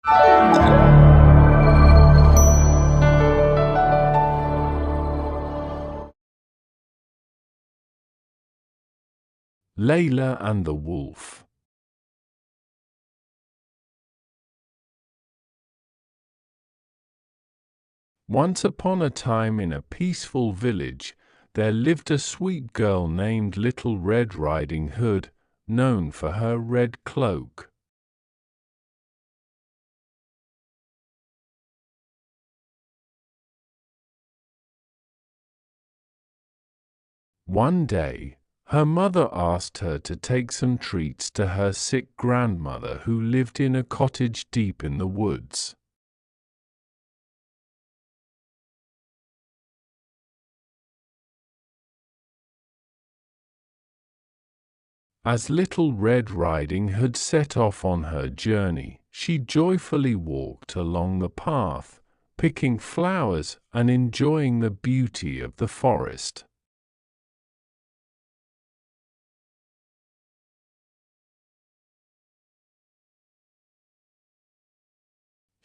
Layla and the Wolf. Once upon a time in a peaceful village, there lived a sweet girl named Little Red Riding Hood, known for her red cloak. One day, her mother asked her to take some treats to her sick grandmother who lived in a cottage deep in the woods. As Little Red Riding Hood set off on her journey, she joyfully walked along the path, picking flowers and enjoying the beauty of the forest.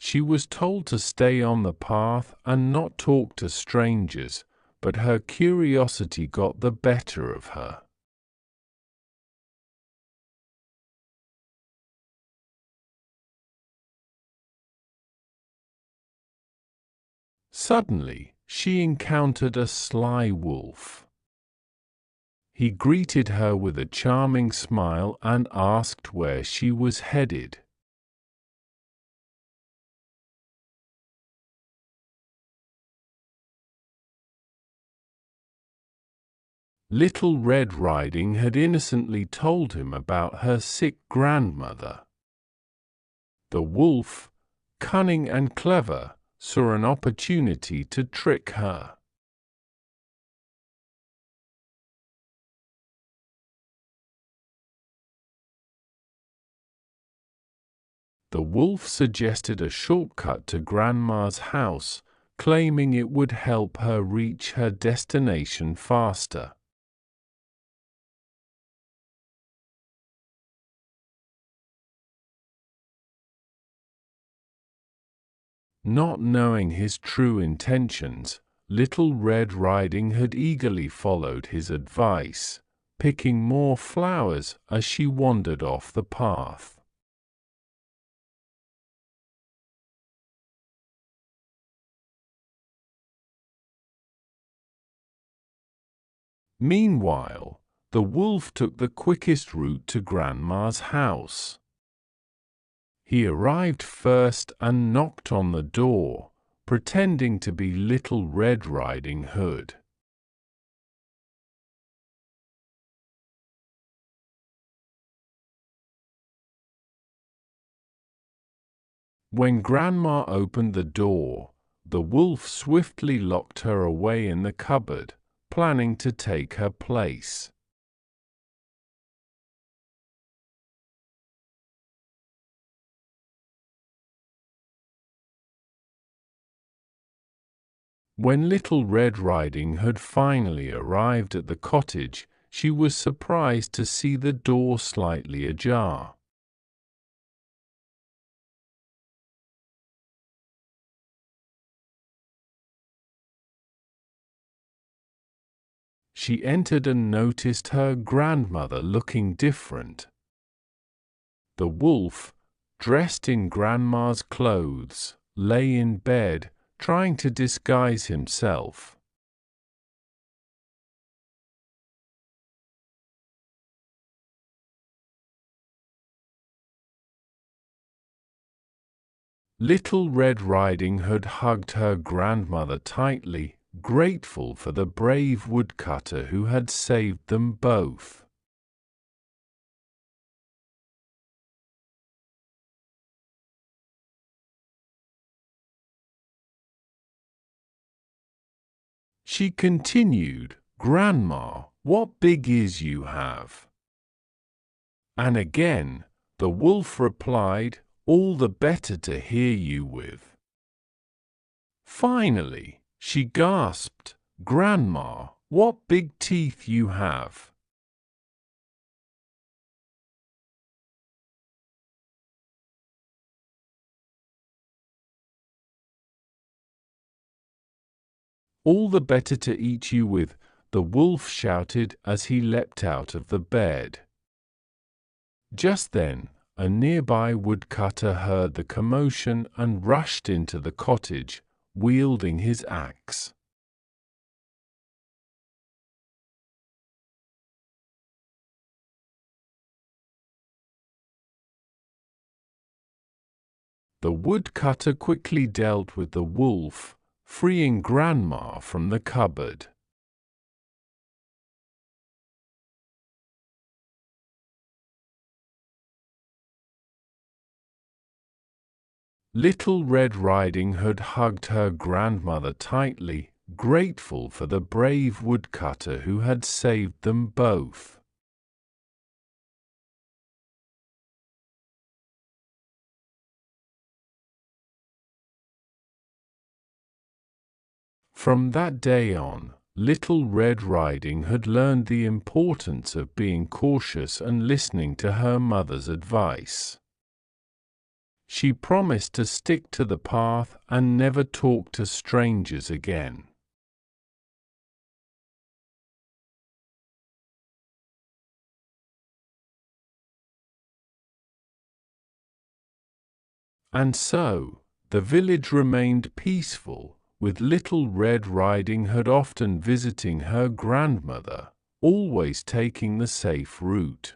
She was told to stay on the path and not talk to strangers, but her curiosity got the better of her. Suddenly, she encountered a sly wolf. He greeted her with a charming smile and asked where she was headed. Little Red Riding had innocently told him about her sick grandmother. The wolf, cunning and clever, saw an opportunity to trick her. The wolf suggested a shortcut to Grandma's house, claiming it would help her reach her destination faster. Not knowing his true intentions, Little Red Riding Hood eagerly followed his advice, picking more flowers as she wandered off the path. Meanwhile, the wolf took the quickest route to Grandma's house. He arrived first and knocked on the door, pretending to be Little Red Riding Hood. When Grandma opened the door, the wolf swiftly locked her away in the cupboard, planning to take her place. When Little Red Riding Hood finally arrived at the cottage, she was surprised to see the door slightly ajar. She entered and noticed her grandmother looking different. The wolf, dressed in Grandma's clothes, lay in bed, trying to disguise himself. Little Red Riding Hood hugged her grandmother tightly, grateful for the brave woodcutter who had saved them both. She continued, "Grandma, what big ears you have!" And again, the wolf replied, "All the better to hear you with." Finally, she gasped, "Grandma, what big teeth you have!" "All the better to eat you with," the wolf shouted as he leapt out of the bed. Just then, a nearby woodcutter heard the commotion and rushed into the cottage, wielding his axe. The woodcutter quickly dealt with the wolf, freeing Grandma from the cupboard. Little Red Riding Hood hugged her grandmother tightly, grateful for the brave woodcutter who had saved them both. From that day on, Little Red Riding Hood learned the importance of being cautious and listening to her mother's advice. She promised to stick to the path and never talk to strangers again. And so, the village remained peaceful, with Little Red Riding Hood often visiting her grandmother, always taking the safe route.